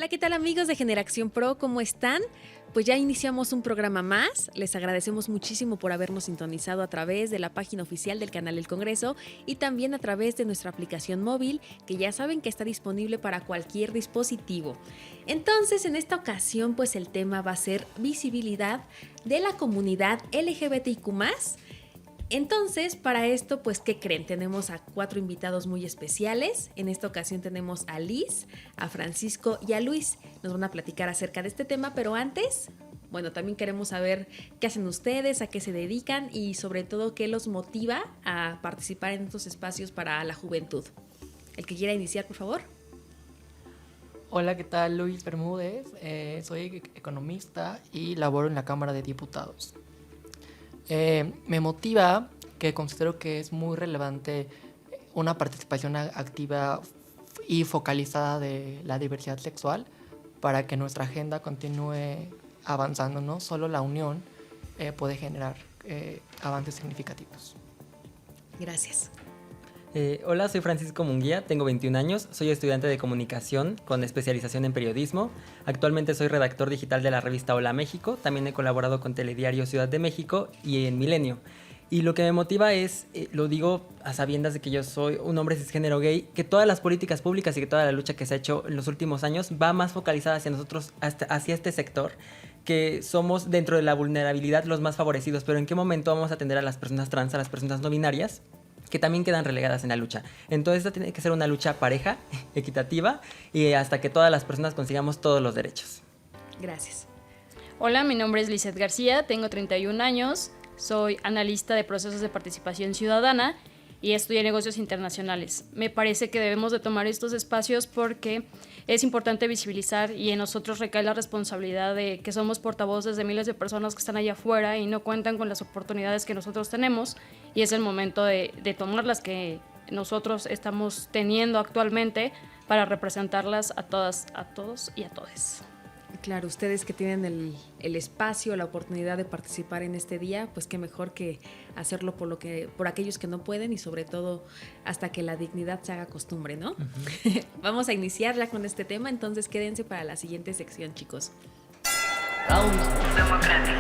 Hola, ¿qué tal amigos de Generación Pro? ¿Cómo están? Pues ya iniciamos un programa más. Les agradecemos muchísimo por habernos sintonizado a través de la página oficial del canal del Congreso y también a través de nuestra aplicación móvil, que ya saben que está disponible para cualquier dispositivo. Entonces, en esta ocasión, pues el tema va a ser visibilidad de la comunidad LGBTIQ+. Entonces, para esto, pues, ¿qué creen? Tenemos a 4 invitados muy especiales. En esta ocasión tenemos a Liz, a Francisco y a Luis. Nos van a platicar acerca de este tema, pero antes, bueno, también queremos saber qué hacen ustedes, a qué se dedican y sobre todo qué los motiva a participar en estos espacios para la juventud. El que quiera iniciar, por favor. Hola, ¿qué tal? Luis Bermúdez, soy economista y laboro en la Cámara de Diputados. Me motiva que considero que es muy relevante una participación activa y focalizada de la diversidad sexual para que nuestra agenda continúe avanzando, ¿no? Solo la unión puede generar avances significativos. Gracias. Hola, soy Francisco Munguía, tengo 21 años, soy estudiante de comunicación con especialización en periodismo. Actualmente soy redactor digital de la revista Hola México, también he colaborado con Telediario Ciudad de México y en Milenio. Y lo que me motiva es, lo digo a sabiendas de que yo soy un hombre cisgénero gay, que todas las políticas públicas y que toda la lucha que se ha hecho en los últimos años va más focalizada hacia nosotros, hacia este sector, que somos dentro de la vulnerabilidad los más favorecidos, pero ¿en qué momento vamos a atender a las personas trans, a las personas no binarias, que también quedan relegadas en la lucha? Entonces esta tiene que ser una lucha pareja, equitativa, y hasta que todas las personas consigamos todos los derechos. Gracias. Hola, mi nombre es Lizeth García, tengo 31 años, soy analista de procesos de participación ciudadana y estudié negocios internacionales. Me parece que debemos de tomar estos espacios porque es importante visibilizar y en nosotros recae la responsabilidad de que somos portavoces de miles de personas que están allá afuera y no cuentan con las oportunidades que nosotros tenemos, y es el momento de tomar las que nosotros estamos teniendo actualmente para representarlas a todas, a todos y a todes. Claro, ustedes que tienen el espacio, la oportunidad de participar en este día, pues qué mejor que hacerlo por aquellos que no pueden y sobre todo hasta que la dignidad se haga costumbre, ¿no? Uh-huh. Vamos a iniciar ya con este tema, entonces quédense para la siguiente sección, chicos. Round democrático.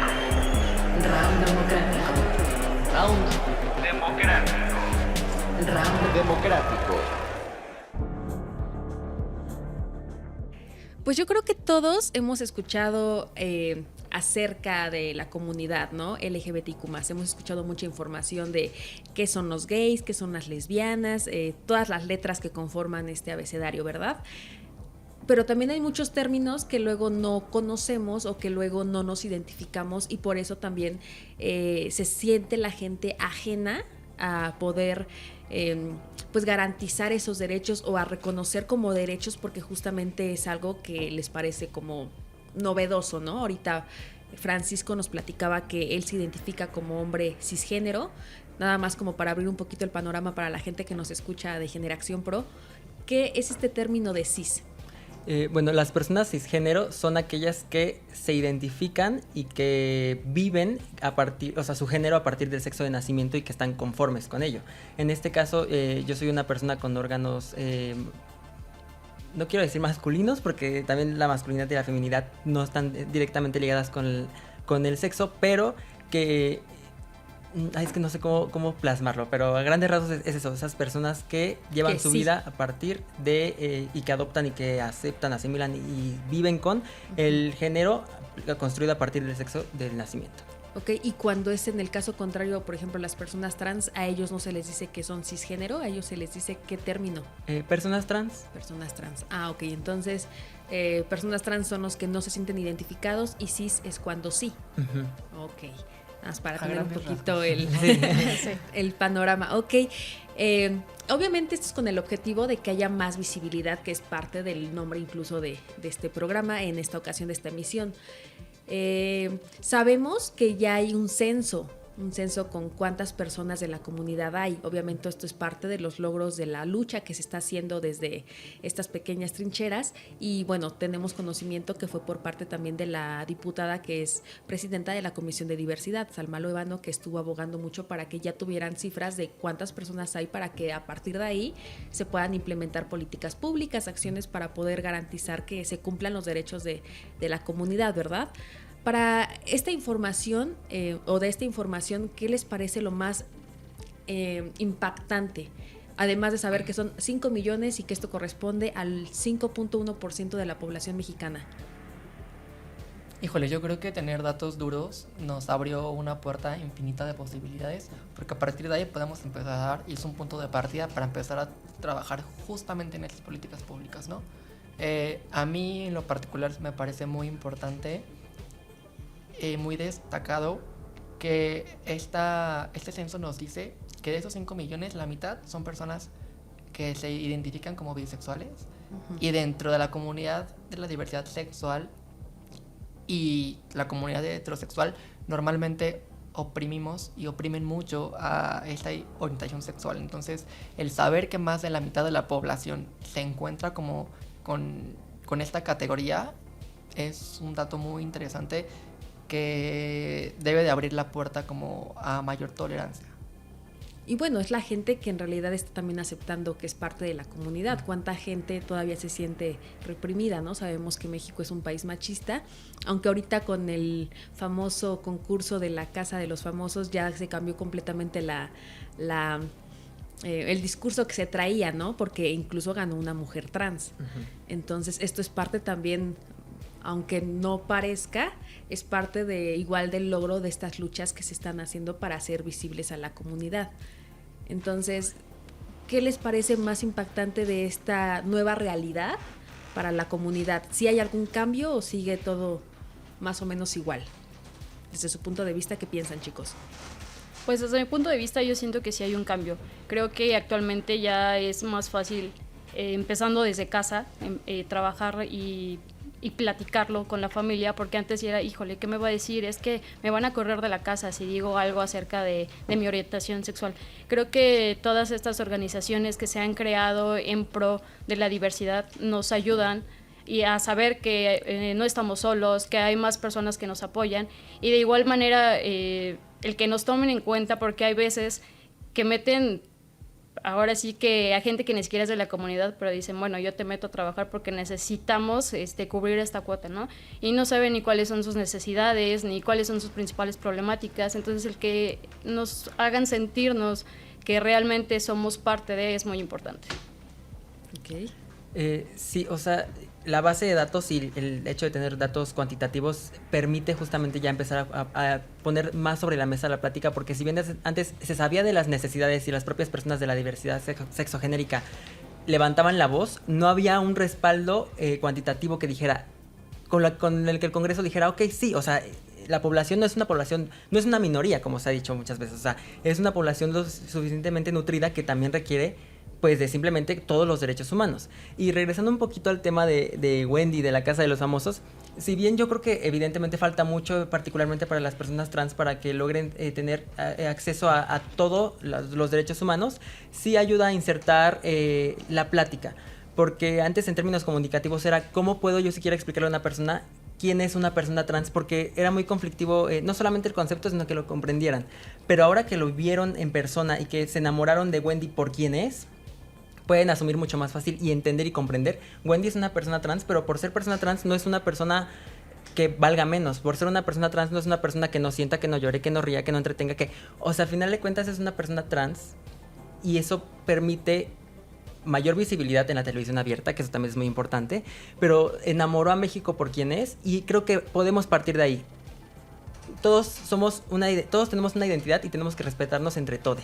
Round democrático. Round democrático. Round democrático. Pues yo creo que todos hemos escuchado acerca de la comunidad, ¿no? LGBTIQ+. Hemos escuchado mucha información de qué son los gays, qué son las lesbianas, todas las letras que conforman este abecedario, ¿verdad? Pero también hay muchos términos que luego no conocemos o que luego no nos identificamos, y por eso también se siente la gente ajena a poder pues garantizar esos derechos o a reconocer como derechos, porque justamente es algo que les parece como novedoso, ¿no? Ahorita Francisco nos platicaba que él se identifica como hombre cisgénero, nada más como para abrir un poquito el panorama para la gente que nos escucha de Generación Pro. ¿Qué es este término de cis? Bueno, las personas cisgénero son aquellas que se identifican y que viven a partir, o sea, su género a partir del sexo de nacimiento y que están conformes con ello. En este caso, yo soy una persona con órganos, no quiero decir masculinos, porque también la masculinidad y la feminidad no están directamente ligadas con el sexo, pero que... es que no sé cómo plasmarlo, pero a grandes rasgos es eso, esas personas que llevan su vida a partir de y que adoptan y que aceptan, asimilan y viven con el género construido a partir del sexo del nacimiento. Ok, y cuando es en el caso contrario, por ejemplo, las personas trans, a ellos no se les dice que son cisgénero, a ellos se les dice ¿qué término? Personas trans. Personas trans. Ah, ok, entonces personas trans son los que no se sienten identificados y cis es cuando sí. Uh-huh. Ok. Para tener un poquito el panorama. Ok, obviamente esto es con el objetivo de que haya más visibilidad, que es parte del nombre incluso de este programa, en esta ocasión de esta emisión. Sabemos que ya hay un censo un censo con cuántas personas de la comunidad hay. Obviamente esto es parte de los logros de la lucha que se está haciendo desde estas pequeñas trincheras y bueno, tenemos conocimiento que fue por parte también de la diputada que es presidenta de la Comisión de Diversidad, Salma Loebano, que estuvo abogando mucho para que ya tuvieran cifras de cuántas personas hay para que a partir de ahí se puedan implementar políticas públicas, acciones para poder garantizar que se cumplan los derechos de la comunidad, ¿verdad? Para esta información o de esta información, ¿qué les parece lo más impactante? Además de saber que son 5 millones y que esto corresponde al 5.1% de la población mexicana. Híjole, yo creo que tener datos duros nos abrió una puerta infinita de posibilidades, porque a partir de ahí podemos empezar, y es un punto de partida para empezar a trabajar justamente en estas políticas públicas, ¿no? A mí en lo particular me parece muy importante, muy destacado, que este censo nos dice que de esos 5 millones, la mitad son personas que se identifican como bisexuales, y dentro de la comunidad de la diversidad sexual y la comunidad heterosexual normalmente oprimimos y oprimen mucho a esta orientación sexual. Entonces, el saber que más de la mitad de la población se encuentra como con esta categoría es un dato muy interesante que debe de abrir la puerta como a mayor tolerancia. Y bueno, es la gente que en realidad está también aceptando que es parte de la comunidad. ¿Cuánta gente todavía se siente reprimida, no? Sabemos que México es un país machista, aunque ahorita con el famoso concurso de la Casa de los Famosos ya se cambió completamente el discurso que se traía, ¿no? Porque incluso ganó una mujer trans. Entonces, esto es parte también, aunque no parezca, es parte de igual del logro de estas luchas que se están haciendo para hacer visibles a la comunidad. Entonces, ¿qué les parece más impactante de esta nueva realidad para la comunidad? ¿Sí hay algún cambio o sigue todo más o menos igual? Desde su punto de vista, ¿qué piensan, chicos? Pues desde mi punto de vista yo siento que sí hay un cambio. Creo que actualmente ya es más fácil, empezando desde casa, trabajar y platicarlo con la familia, porque antes era, híjole, ¿qué me va a decir? Es que me van a correr de la casa si digo algo acerca de mi orientación sexual. Creo que todas estas organizaciones que se han creado en pro de la diversidad nos ayudan y a saber que no estamos solos, que hay más personas que nos apoyan, y de igual manera el que nos tomen en cuenta, porque hay veces que meten ahora sí que a gente que ni siquiera es de la comunidad, pero dicen, bueno, yo te meto a trabajar porque necesitamos cubrir esta cuota, ¿no? Y no saben ni cuáles son sus necesidades, ni cuáles son sus principales problemáticas. Entonces, el que nos hagan sentirnos que realmente somos parte de es muy importante. Ok. Sí, o sea, la base de datos y el hecho de tener datos cuantitativos permite justamente ya empezar a poner más sobre la mesa la plática, porque si bien antes se sabía de las necesidades y las propias personas de la diversidad sexogenérica levantaban la voz, no había un respaldo cuantitativo que dijera, con el que el Congreso dijera, ok, sí, o sea, la población no es una minoría, como se ha dicho muchas veces, o sea, es una población lo suficientemente nutrida que también requiere pues de simplemente todos los derechos humanos. Y regresando un poquito al tema de Wendy, de la Casa de los Famosos, si bien yo creo que evidentemente falta mucho, particularmente para las personas trans, para que logren tener acceso a todos los derechos humanos, sí ayuda a insertar la plática. Porque antes en términos comunicativos era cómo puedo yo siquiera explicarle a una persona quién es una persona trans, porque era muy conflictivo, no solamente el concepto, sino que lo comprendieran. Pero ahora que lo vieron en persona y que se enamoraron de Wendy por quién es, pueden asumir mucho más fácil y entender y comprender. Wendy es una persona trans, pero por ser persona trans no es una persona que valga menos. Por ser una persona trans no es una persona que no sienta, que no llore, que no ría, que no entretenga, que... O sea, al final de cuentas es una persona trans y eso permite mayor visibilidad en la televisión abierta, que eso también es muy importante, pero enamoró a México por quien es y creo que podemos partir de ahí. Todos tenemos una identidad y tenemos que respetarnos entre todos.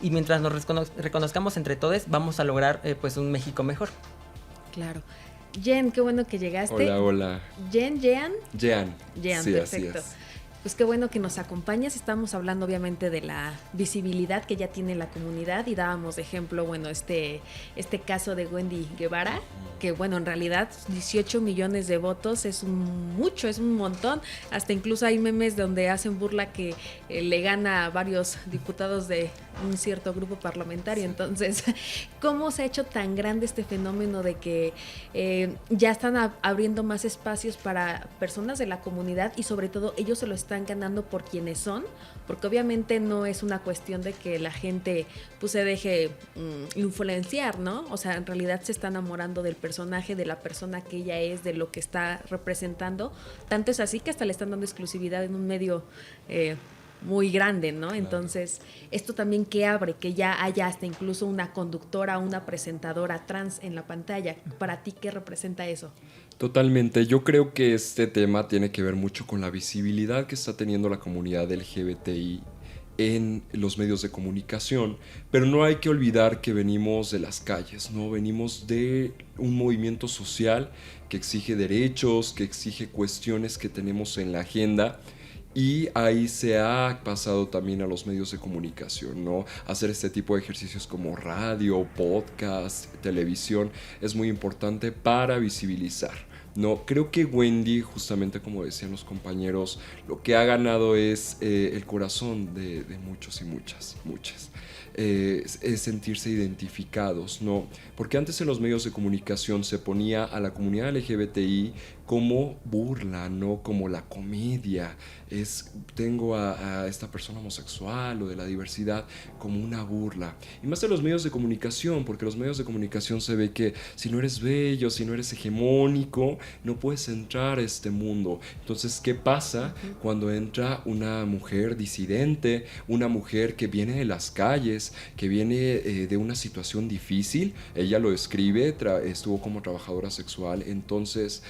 Y mientras nos reconozcamos entre todos, vamos a lograr pues un México mejor. Claro. Jen, qué bueno que llegaste. Hola. Jean. Jean, Jean, sí, perfecto. así es. pues qué bueno que nos acompañas. Estamos hablando obviamente de la visibilidad que ya tiene la comunidad y dábamos de ejemplo, bueno, este caso de Wendy Guevara, que bueno, en realidad 18 millones de votos es mucho, es un montón. Hasta incluso hay memes donde hacen burla que le gana a varios diputados de un cierto grupo parlamentario. Entonces, ¿cómo se ha hecho tan grande este fenómeno de que ya están abriendo más espacios para personas de la comunidad y sobre todo ellos se lo están ganando por quienes son? Porque obviamente no es una cuestión de que la gente pues se deje influenciar, ¿no? O sea, en realidad se está enamorando del personaje, de la persona que ella es, de lo que está representando. Tanto es así que hasta le están dando exclusividad en un medio muy grande, ¿no? Entonces, esto también que abre, que ya haya hasta incluso una conductora, una presentadora trans en la pantalla. ¿Para ti qué representa eso? Totalmente, yo creo que este tema tiene que ver mucho con la visibilidad que está teniendo la comunidad LGBTI en los medios de comunicación, pero no hay que olvidar que venimos de las calles, ¿no? Venimos de un movimiento social que exige derechos, que exige cuestiones que tenemos en la agenda. Y ahí se ha pasado también a los medios de comunicación, ¿no? Hacer este tipo de ejercicios como radio, podcast, televisión es muy importante para visibilizar, ¿no? Creo que Wendy, justamente como decían los compañeros, lo que ha ganado es el corazón de muchos y muchas. Es sentirse identificados, ¿no? Porque antes en los medios de comunicación se ponía a la comunidad LGBTI como burla, ¿no? Como la comedia. Tengo a esta persona homosexual o de la diversidad como una burla. Y más en los medios de comunicación, porque los medios de comunicación se ve que si no eres bello, si no eres hegemónico, no puedes entrar a este mundo. Entonces, ¿qué pasa cuando entra una mujer disidente, una mujer que viene de las calles, que viene de una situación difícil? Ella lo escribe, estuvo como trabajadora sexual, entonces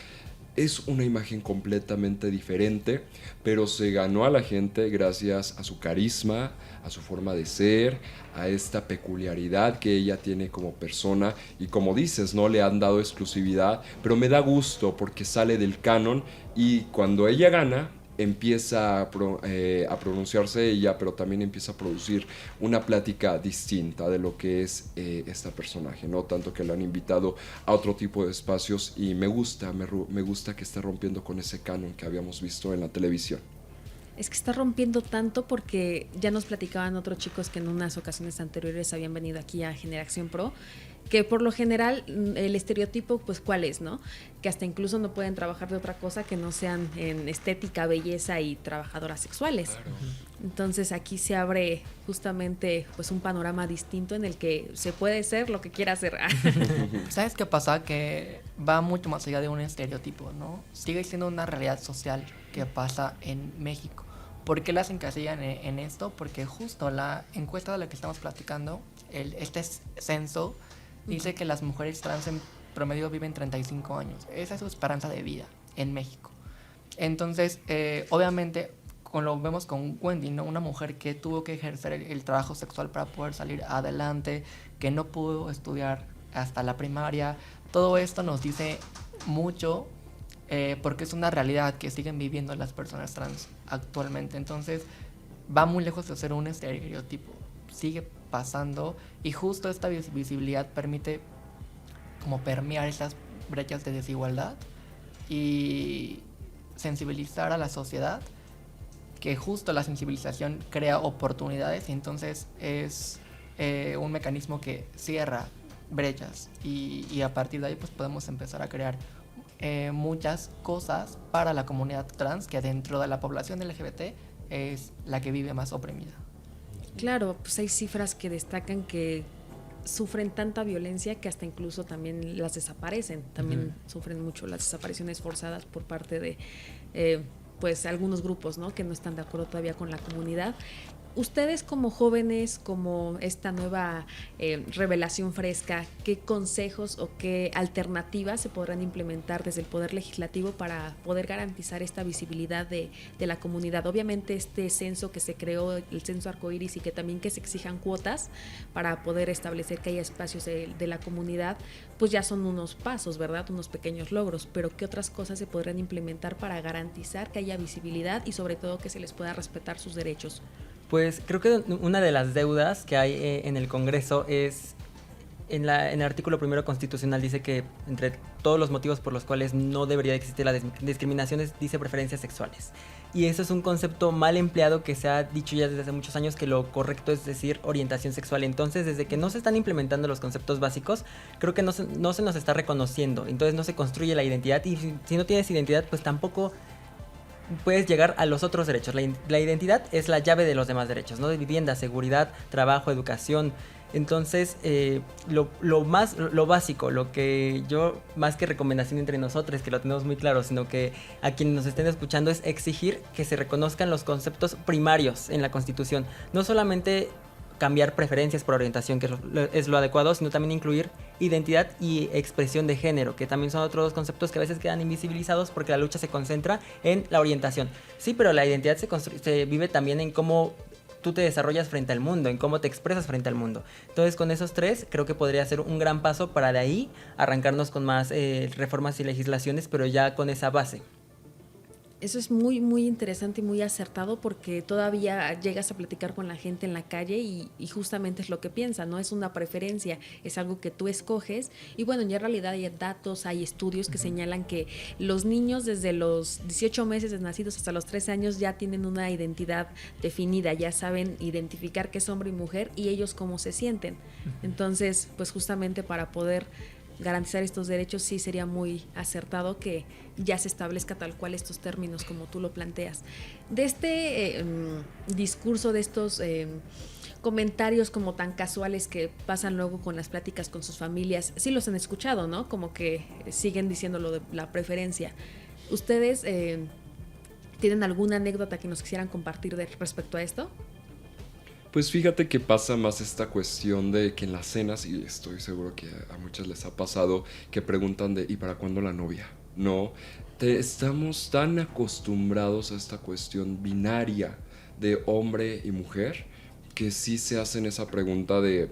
es una imagen completamente diferente, pero se ganó a la gente gracias a su carisma, a su forma de ser, a esta peculiaridad que ella tiene como persona, y como dices, no le han dado exclusividad, pero me da gusto porque sale del canon, y cuando ella gana empieza a pronunciarse ella, pero también empieza a producir una plática distinta de lo que es este personaje, ¿no? Tanto que la han invitado a otro tipo de espacios y me gusta que esté rompiendo con ese canon que habíamos visto en la televisión. Es que está rompiendo tanto porque ya nos platicaban otros chicos que en unas ocasiones anteriores habían venido aquí a Generación Pro, que por lo general el estereotipo, pues, ¿cuál es, no? Que hasta incluso no pueden trabajar de otra cosa que no sean en estética, belleza y trabajadoras sexuales. Claro. Entonces aquí se abre justamente pues un panorama distinto en el que se puede ser lo que quiera ser. ¿Sabes qué pasa? Que va mucho más allá de un estereotipo, ¿no? Sigue siendo una realidad social que pasa en México. ¿Por qué las encasillan en esto? Porque justo la encuesta de la que estamos platicando, este censo, dice que las mujeres trans en promedio viven 35 años. Esa es su esperanza de vida en México. Entonces, obviamente, lo vemos con Wendy, ¿no? Una mujer que tuvo que ejercer el trabajo sexual para poder salir adelante, que no pudo estudiar hasta la primaria. Todo esto nos dice mucho porque es una realidad que siguen viviendo las personas trans actualmente. Entonces, va muy lejos de ser un estereotipo. Sigue pasando y justo esta visibilidad permite como permear esas brechas de desigualdad y sensibilizar a la sociedad, que justo la sensibilización crea oportunidades y entonces es un mecanismo que cierra brechas y a partir de ahí pues podemos empezar a crear muchas cosas para la comunidad trans, que dentro de la población LGBT es la que vive más oprimida. Claro, pues hay cifras que destacan que sufren tanta violencia que hasta incluso también las desaparecen. También sufren mucho las desapariciones forzadas por parte de pues algunos grupos, ¿no? Que no están de acuerdo todavía con la comunidad. ustedes como jóvenes, como esta nueva revelación fresca, ¿qué consejos o qué alternativas se podrán implementar desde el Poder Legislativo para poder garantizar esta visibilidad de la comunidad? Obviamente este censo que se creó, el censo arcoíris, y que también que se exijan cuotas para poder establecer que haya espacios de la comunidad, pues ya son unos pasos, ¿verdad? Unos pequeños logros, pero ¿qué otras cosas se podrán implementar para garantizar que haya visibilidad y sobre todo que se les pueda respetar sus derechos? Pues creo que una de las deudas que hay en el Congreso es, en el artículo primero constitucional dice que entre todos los motivos por los cuales no debería existir la discriminación dice preferencias sexuales. Y eso es un concepto mal empleado que se ha dicho ya desde hace muchos años, que lo correcto es decir orientación sexual. Entonces, desde que no se están implementando los conceptos básicos, creo que no se nos está reconociendo. Entonces no se construye la identidad, y si no tienes identidad, pues tampoco puedes llegar a los otros derechos. La identidad es la llave de los demás derechos, ¿no? De vivienda, seguridad, trabajo, educación. Entonces, lo básico, lo que yo, más que recomendación entre nosotros, que lo tenemos muy claro, sino que a quienes nos estén escuchando, es exigir que se reconozcan los conceptos primarios en la Constitución. No solamente cambiar preferencias por orientación, que es lo adecuado, sino también incluir identidad y expresión de género, que también son otros conceptos que a veces quedan invisibilizados porque la lucha se concentra en la orientación. Sí, pero la identidad se vive también en cómo tú te desarrollas frente al mundo, en cómo te expresas frente al mundo. Entonces, con esos tres, creo que podría ser un gran paso para de ahí arrancarnos con más reformas y legislaciones, pero ya con esa base. Eso es muy, muy interesante y muy acertado, porque todavía llegas a platicar con la gente en la calle y justamente es lo que piensan, ¿no? Es una preferencia, es algo que tú escoges. Y bueno, ya en realidad hay datos, hay estudios que señalan que los niños desde los 18 meses de nacidos hasta los 3 años ya tienen una identidad definida, ya saben identificar qué es hombre y mujer y ellos cómo se sienten. Entonces, pues justamente para poder garantizar estos derechos sí sería muy acertado que ya se establezca tal cual estos términos como tú lo planteas. De este discurso, de estos comentarios como tan casuales que pasan luego con las pláticas con sus familias, sí los han escuchado, ¿no? Como que siguen diciendo lo de la preferencia. ¿Ustedes tienen alguna anécdota que nos quisieran compartir respecto a esto? Pues fíjate que pasa más esta cuestión de que en las cenas, y estoy seguro que a muchas les ha pasado, que preguntan de ¿y para cuándo la novia? No, estamos tan acostumbrados a esta cuestión binaria de hombre y mujer que sí se hacen esa pregunta de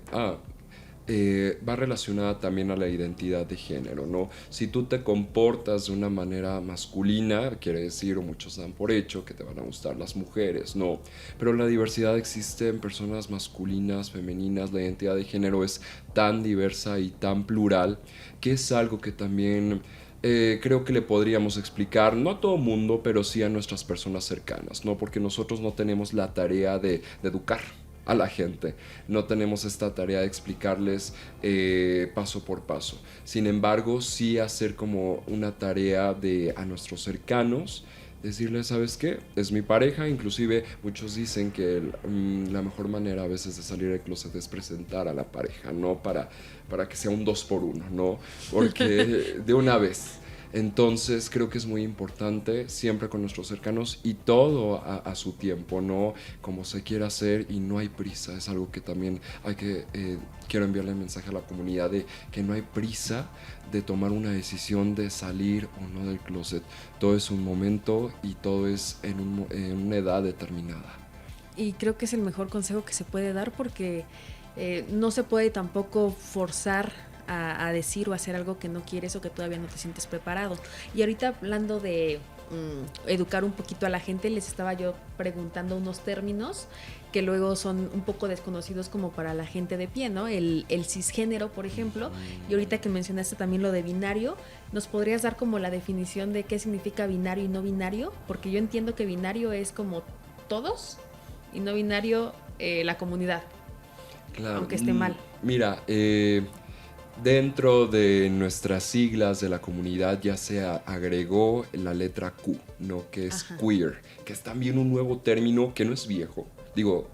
va relacionada también a la identidad de género, ¿no? Si tú te comportas de una manera masculina, quiere decir, o muchos dan por hecho, que te van a gustar las mujeres, no. Pero la diversidad existe en personas masculinas, femeninas, la identidad de género es tan diversa y tan plural, que es algo que también creo que le podríamos explicar, no a todo mundo, pero sí a nuestras personas cercanas, ¿no? Porque nosotros no tenemos la tarea de educar a la gente, no tenemos esta tarea de explicarles paso por paso. Sin embargo, sí hacer como una tarea a nuestros cercanos, decirles, ¿sabes qué? Es mi pareja. Inclusive muchos dicen que la mejor manera a veces de salir del closet es presentar a la pareja, no para que sea un 2x1, ¿no? Porque de una vez. Entonces creo que es muy importante siempre con nuestros cercanos y todo a su tiempo, no como se quiera hacer, y no hay prisa. Es algo que también quiero enviarle el mensaje a la comunidad de que no hay prisa de tomar una decisión de salir o no del closet. Todo es un momento y todo es en una edad determinada. Y creo que es el mejor consejo que se puede dar, porque no se puede tampoco forzar a decir o hacer algo que no quieres o que todavía no te sientes preparado. Y ahorita, hablando de educar un poquito a la gente, les estaba yo preguntando unos términos que luego son un poco desconocidos como para la gente de pie, ¿no? El cisgénero, por ejemplo, y ahorita que mencionaste también lo de binario, ¿nos podrías dar como la definición de qué significa binario y no binario? Porque yo entiendo que binario es como todos y no binario la comunidad, Claro. aunque esté mal. Mira, dentro de nuestras siglas de la comunidad ya se agregó la letra Q, ¿no? Que es queer, que es también un nuevo término que no es viejo. Digo,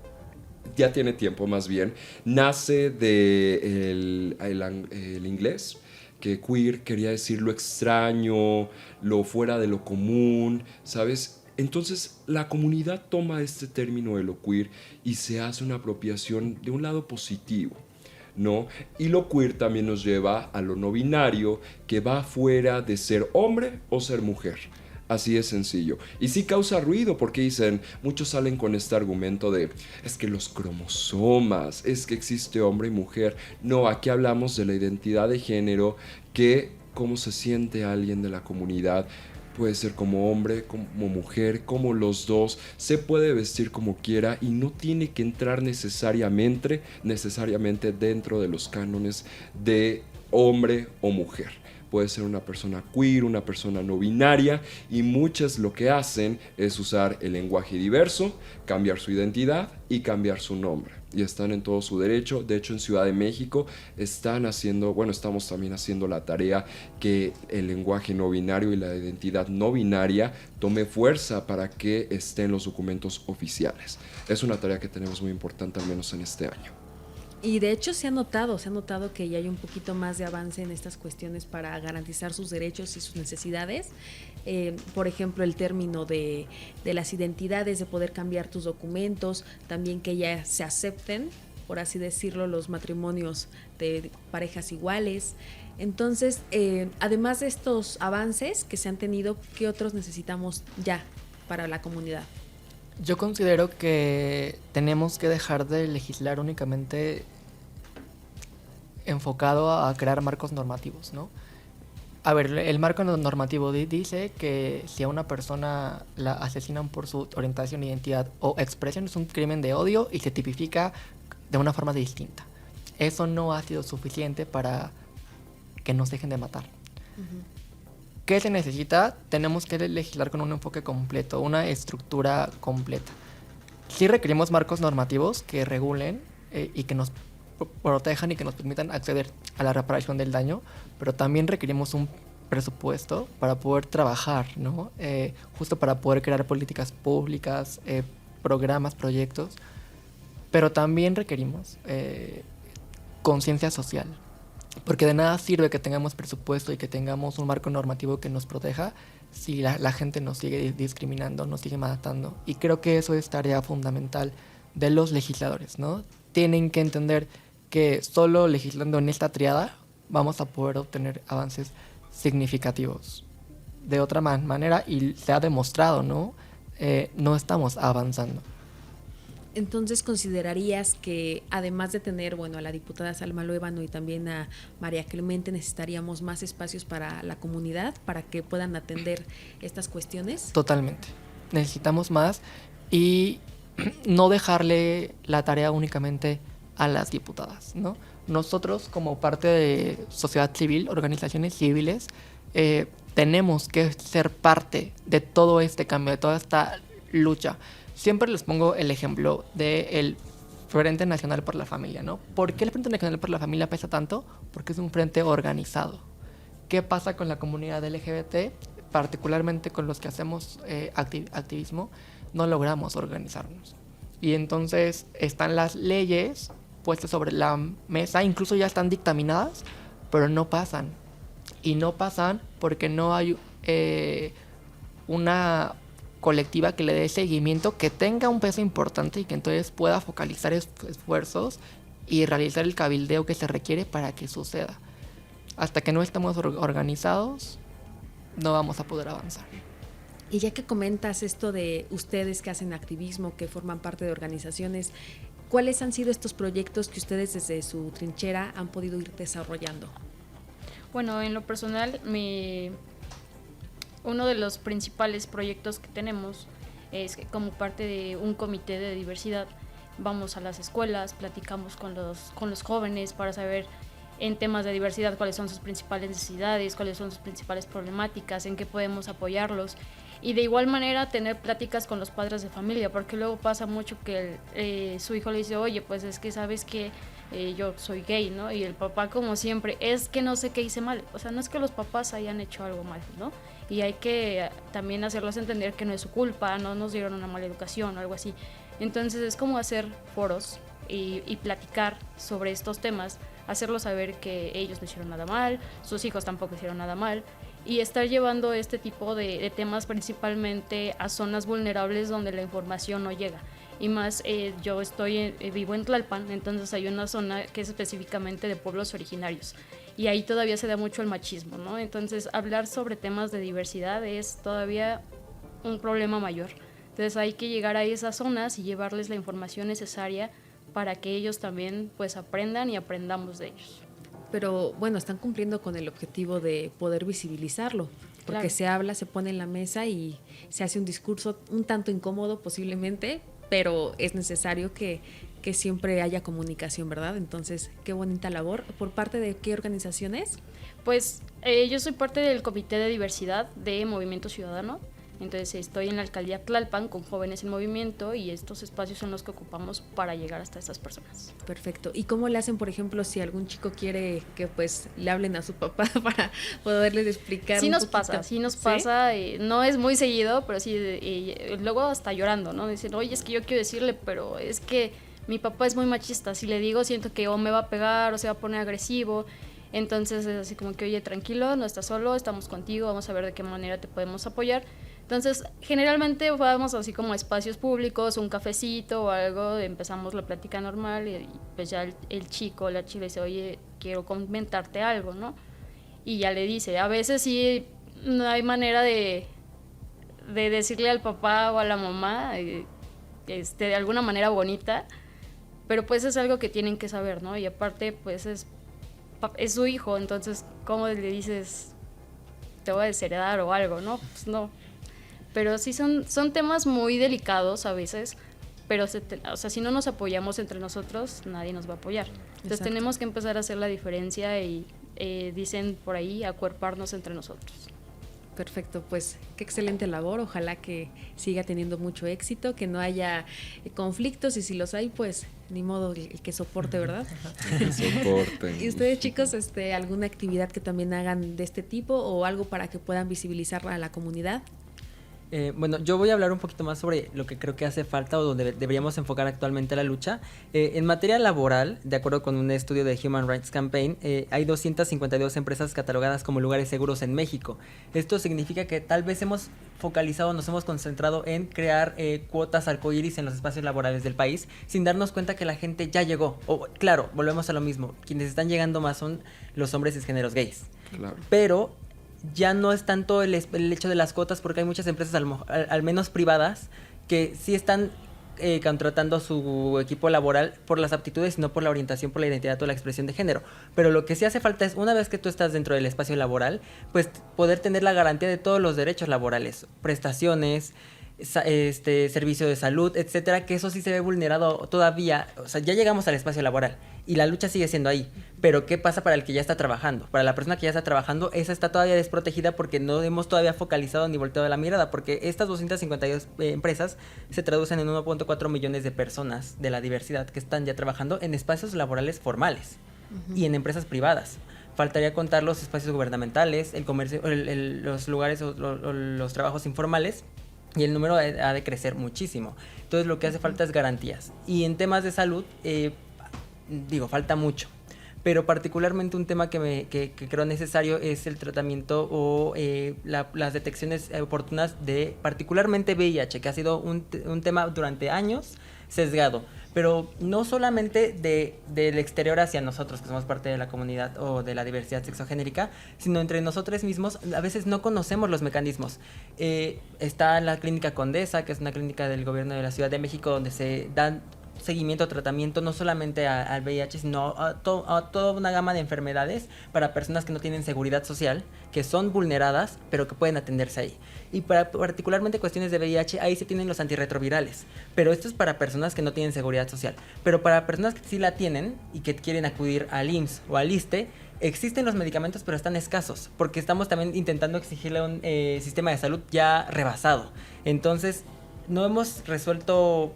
ya tiene tiempo más bien. Nace del el inglés, que queer quería decir lo extraño, lo fuera de lo común, ¿sabes? Entonces la comunidad toma este término de lo queer y se hace una apropiación de un lado positivo, ¿no? Y lo queer también nos lleva a lo no binario, que va fuera de ser hombre o ser mujer. Así de sencillo. Y sí causa ruido porque dicen, muchos salen con este argumento de, es que los cromosomas, es que existe hombre y mujer. No, aquí hablamos de la identidad de género, que cómo se siente alguien de la comunidad. Puede ser como hombre, como mujer, como los dos. Se puede vestir como quiera y no tiene que entrar necesariamente dentro de los cánones de hombre o mujer. Puede ser una persona queer, una persona no binaria, y muchas lo que hacen es usar el lenguaje diverso, cambiar su identidad y cambiar su nombre. Y están en todo su derecho. De hecho, en Ciudad de México estamos también haciendo la tarea que el lenguaje no binario y la identidad no binaria tome fuerza para que esté en los documentos oficiales. Es una tarea que tenemos muy importante, al menos en este año. Y de hecho se ha notado que ya hay un poquito más de avance en estas cuestiones para garantizar sus derechos y sus necesidades. Por ejemplo, el término de las identidades, de poder cambiar tus documentos, también que ya se acepten, por así decirlo, los matrimonios de parejas iguales. Entonces, además de estos avances que se han tenido, ¿qué otros necesitamos ya para la comunidad? Yo considero que tenemos que dejar de legislar únicamente enfocado a crear marcos normativos, ¿no? A ver, el marco normativo dice que si a una persona la asesinan por su orientación, identidad o expresión, es un crimen de odio y se tipifica de una forma distinta. Eso no ha sido suficiente para que nos dejen de matar. Uh-huh. ¿Qué se necesita? Tenemos que legislar con un enfoque completo, una estructura completa. Sí requerimos marcos normativos que regulen y que nos protejan y que nos permitan acceder a la reparación del daño, pero también requerimos un presupuesto para poder trabajar, ¿no? Justo para poder crear políticas públicas, programas, proyectos, pero también requerimos conciencia social. Porque de nada sirve que tengamos presupuesto y que tengamos un marco normativo que nos proteja si la gente nos sigue discriminando, nos sigue matando. Y creo que eso es tarea fundamental de los legisladores, ¿no? Tienen que entender que solo legislando en esta triada vamos a poder obtener avances significativos. De otra manera, y se ha demostrado, ¿no? No estamos avanzando. Entonces, ¿considerarías que además de tener, a la diputada Salma Luébano y también a María Clemente, necesitaríamos más espacios para la comunidad para que puedan atender estas cuestiones? Totalmente. Necesitamos más y no dejarle la tarea únicamente a las diputadas, ¿no? Nosotros, como parte de sociedad civil, organizaciones civiles, tenemos que ser parte de todo este cambio, de toda esta lucha. Siempre les pongo el ejemplo del Frente Nacional por la Familia, ¿no? ¿Por qué el Frente Nacional por la Familia pesa tanto? Porque es un frente organizado. ¿Qué pasa con la comunidad LGBT? Particularmente con los que hacemos activismo, no logramos organizarnos. Y entonces están las leyes puestas sobre la mesa, incluso ya están dictaminadas, pero no pasan. Y no pasan porque no hay una colectiva que le dé seguimiento, que tenga un peso importante y que entonces pueda focalizar esfuerzos y realizar el cabildeo que se requiere para que suceda. Hasta que no estemos organizados, no vamos a poder avanzar. Y ya que comentas esto de ustedes que hacen activismo, que forman parte de organizaciones, ¿cuáles han sido estos proyectos que ustedes desde su trinchera han podido ir desarrollando? Bueno, en lo personal, uno de los principales proyectos que tenemos es que como parte de un comité de diversidad vamos a las escuelas, platicamos con los jóvenes para saber en temas de diversidad cuáles son sus principales necesidades, cuáles son sus principales problemáticas, en qué podemos apoyarlos. Y de igual manera tener pláticas con los padres de familia, porque luego pasa mucho que su hijo le dice, oye, pues es que sabes que yo soy gay, ¿no? Y el papá, como siempre, es que no sé qué hice mal. O sea, no es que los papás hayan hecho algo mal, ¿no? Y hay que también hacerlos entender que no es su culpa, no nos dieron una mala educación o algo así. Entonces es como hacer foros y platicar sobre estos temas, hacerlos saber que ellos no hicieron nada mal, sus hijos tampoco hicieron nada mal, y estar llevando este tipo de temas principalmente a zonas vulnerables donde la información no llega. Y más, yo vivo en Tlalpan, entonces hay una zona que es específicamente de pueblos originarios y ahí todavía se da mucho el machismo, ¿no? Entonces hablar sobre temas de diversidad es todavía un problema mayor. Entonces hay que llegar a esas zonas y llevarles la información necesaria para que ellos también pues aprendan y aprendamos de ellos. Pero bueno, están cumpliendo con el objetivo de poder visibilizarlo, porque Claro. se habla, se pone en la mesa y se hace un discurso un tanto incómodo posiblemente, pero es necesario que siempre haya comunicación, ¿verdad? Entonces, qué bonita labor. ¿Por parte de qué organizaciones? Pues yo soy parte del Comité de Diversidad de Movimiento Ciudadano, entonces estoy en la alcaldía Tlalpan con Jóvenes en Movimiento y estos espacios son los que ocupamos para llegar hasta estas personas. Perfecto. ¿Y cómo le hacen, por ejemplo, si algún chico quiere que pues le hablen a su papá para poderles explicar Sí un nos poquito? pasa, sí nos ¿Sí? pasa, no es muy seguido, pero sí, luego hasta llorando, ¿no? Dicen, oye, es que yo quiero decirle, pero es que mi papá es muy machista, si le digo siento que o me va a pegar o se va a poner agresivo, entonces es así como que, oye, tranquilo, no estás solo, estamos contigo, vamos a ver de qué manera te podemos apoyar. Entonces, generalmente vamos así como a espacios públicos, un cafecito o algo, empezamos la plática normal y pues ya el chico, la chica dice, oye, quiero comentarte algo, ¿no? Y ya le dice, a veces sí no hay manera de decirle al papá o a la mamá de alguna manera bonita, pero pues es algo que tienen que saber, ¿no? Y aparte pues es su hijo, entonces ¿cómo le dices te voy a desheredar o algo? No, pues no. Pero sí son temas muy delicados a veces, pero o sea, si no nos apoyamos entre nosotros, nadie nos va a apoyar. Entonces Exacto. tenemos que empezar a hacer la diferencia y dicen por ahí, acuerparnos entre nosotros. Perfecto, pues qué excelente labor, ojalá que siga teniendo mucho éxito, que no haya conflictos y si los hay, pues ni modo el que soporte, ¿verdad? Soporten. ¿Y ustedes chicos, alguna actividad que también hagan de este tipo o algo para que puedan visibilizar a la comunidad? Bueno, yo voy a hablar un poquito más sobre lo que creo que hace falta o donde deberíamos enfocar actualmente la lucha. En materia laboral, de acuerdo con un estudio de Human Rights Campaign, hay 252 empresas catalogadas como lugares seguros en México. Esto significa que tal vez hemos focalizado, nos hemos concentrado en crear cuotas arcoíris en los espacios laborales del país, sin darnos cuenta que la gente ya llegó. O, claro, volvemos a lo mismo, quienes están llegando más son los hombres cisgéneros gays. Claro. Pero ya no es tanto el hecho de las cuotas, porque hay muchas empresas, al menos privadas, que sí están contratando su equipo laboral por las aptitudes y no por la orientación, por la identidad o la expresión de género. Pero lo que sí hace falta es, una vez que tú estás dentro del espacio laboral, pues poder tener la garantía de todos los derechos laborales, prestaciones, servicio de salud, etcétera, que eso sí se ve vulnerado todavía. O sea, ya llegamos al espacio laboral y la lucha sigue siendo ahí, pero ¿qué pasa para el que ya está trabajando? Para la persona que ya está trabajando, esa está todavía desprotegida porque no hemos todavía focalizado ni volteado la mirada, porque estas 252 empresas se traducen en 1.4 millones de personas de la diversidad que están ya trabajando en espacios laborales formales y en empresas privadas. Faltaría contar los espacios gubernamentales, el comercio, los lugares o los trabajos informales, y el número ha de crecer muchísimo. Entonces lo que hace falta es garantías. Y en temas de salud, falta mucho. Pero particularmente un tema que creo necesario es el tratamiento o las detecciones oportunas de particularmente VIH, que ha sido un tema durante años sesgado. Pero no solamente del exterior hacia nosotros, que somos parte de la comunidad o de la diversidad sexogenérica, sino entre nosotros mismos, a veces no conocemos los mecanismos. Está la Clínica Condesa, que es una clínica del gobierno de la Ciudad de México, donde se dan seguimiento, tratamiento, no solamente al VIH, sino a toda una gama de enfermedades para personas que no tienen seguridad social, que son vulneradas, pero que pueden atenderse ahí. Y para particularmente cuestiones de VIH, ahí se tienen los antirretrovirales. Pero esto es para personas que no tienen seguridad social. Pero para personas que sí la tienen y que quieren acudir al IMSS o al ISSSTE, existen los medicamentos, pero están escasos, porque estamos también intentando exigirle un sistema de salud ya rebasado. Entonces, no hemos resuelto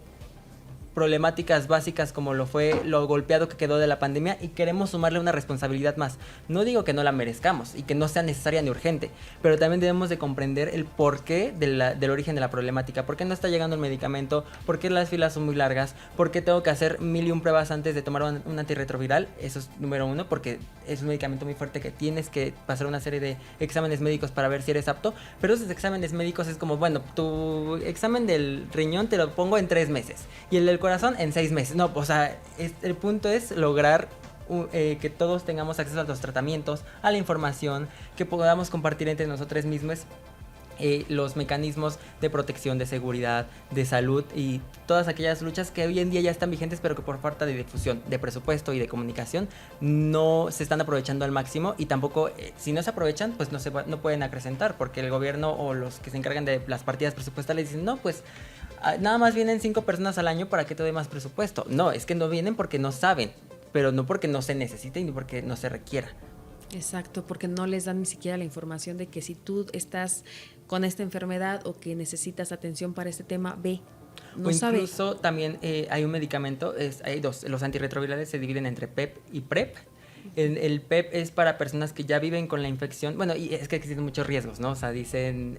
problemáticas básicas como lo fue lo golpeado que quedó de la pandemia y queremos sumarle una responsabilidad más. No digo que no la merezcamos y que no sea necesaria ni urgente, pero también debemos de comprender el porqué del origen de la problemática. ¿Por qué no está llegando el medicamento? ¿Por qué las filas son muy largas? ¿Por qué tengo que hacer 1001 pruebas antes de tomar un antirretroviral? Eso es número uno, porque es un medicamento muy fuerte que tienes que pasar una serie de exámenes médicos para ver si eres apto, pero esos exámenes médicos es como, bueno, tu examen del riñón te lo pongo en 3 meses y el del corazón en 6 meses. No, o sea, el punto es lograr que todos tengamos acceso a los tratamientos, a la información, que podamos compartir entre nosotros mismos los mecanismos de protección, de seguridad, de salud y todas aquellas luchas que hoy en día ya están vigentes, pero que por falta de difusión, de presupuesto y de comunicación no se están aprovechando al máximo, y tampoco, si no se aprovechan, pues no pueden acrecentar, porque el gobierno o los que se encargan de las partidas presupuestales dicen, no, pues nada más vienen 5 personas al año, ¿para qué te doy más presupuesto? No, es que no vienen porque no saben, pero no porque no se necesite ni porque no se requiera. Exacto, porque no les dan ni siquiera la información de que si tú estás con esta enfermedad o que necesitas atención para este tema, ve. No o sabe. Incluso también hay un medicamento, hay dos, los antirretrovirales se dividen entre PEP y PrEP. El PEP es para personas que ya viven con la infección, bueno, y es que existen muchos riesgos, ¿no? O sea, dicen,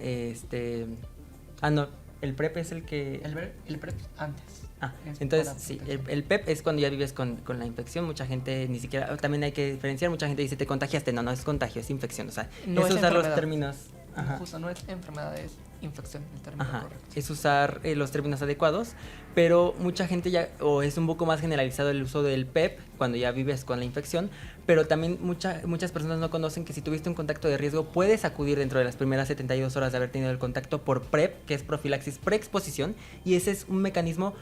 no, el PrEP es el que... El PrEP antes. Entonces, sí, el PEP es cuando ya vives con la infección. Mucha gente ni siquiera, también hay que diferenciar, mucha gente dice, te contagiaste. No es contagio, es infección. O sea, no es usar los términos. Ajá. Justo, no es enfermedad, es infección, el término correcto. Es usar los términos adecuados, pero mucha gente ya, o es un poco más generalizado el uso del PEP cuando ya vives con la infección, pero también muchas personas no conocen que si tuviste un contacto de riesgo, puedes acudir dentro de las primeras 72 horas de haber tenido el contacto por PrEP, que es profilaxis preexposición, y ese es un mecanismo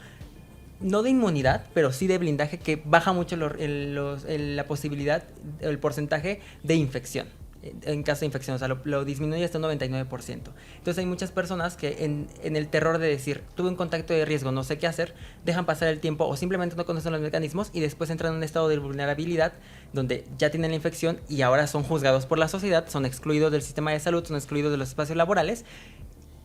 no de inmunidad, pero sí de blindaje que baja mucho la posibilidad, el porcentaje de infección. En caso de infección, o sea, lo disminuye hasta un 99%. Entonces hay muchas personas que en el terror de decir, tuve un contacto de riesgo, no sé qué hacer, dejan pasar el tiempo o simplemente no conocen los mecanismos y después entran en un estado de vulnerabilidad donde ya tienen la infección y ahora son juzgados por la sociedad, son excluidos del sistema de salud, son excluidos de los espacios laborales,